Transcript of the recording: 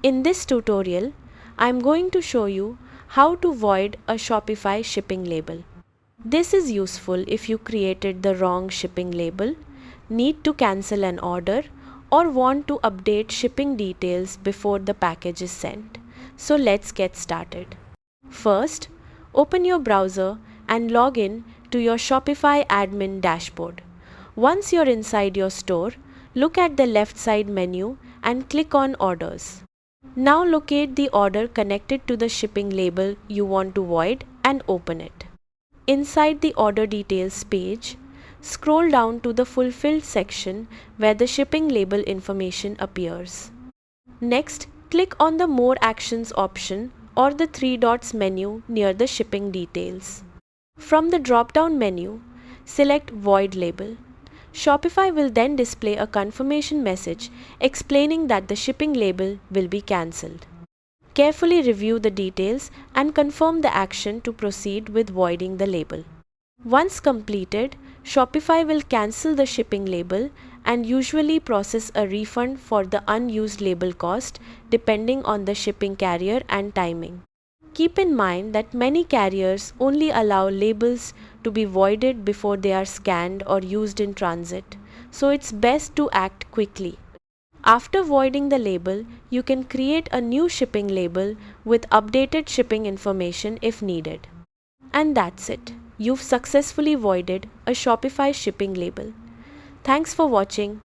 In this tutorial, I am going to show you how to void a Shopify shipping label. This is useful if you created the wrong shipping label, need to cancel an order, or want to update shipping details before the package is sent. So let's get started. First, open your browser and log in to your Shopify admin dashboard. Once you're inside your store, look at the left side menu and click on Orders. Now locate the order connected to the shipping label you want to void and open it. Inside the order details page, scroll down to the Fulfilled section where the shipping label information appears. Next, click on the More Actions option or the three dots menu near the shipping details. From the drop-down menu, select Void Label. Shopify will then display a confirmation message explaining that the shipping label will be cancelled. Carefully review the details and confirm the action to proceed with voiding the label. Once completed, Shopify will cancel the shipping label and usually process a refund for the unused label cost depending on the shipping carrier and timing. Keep in mind that many carriers only allow labels to be voided before they are scanned or used in transit, so it's best to act quickly. After voiding the label, you can create a new shipping label with updated shipping information if needed. And that's it. You've successfully voided a Shopify shipping label. Thanks for watching.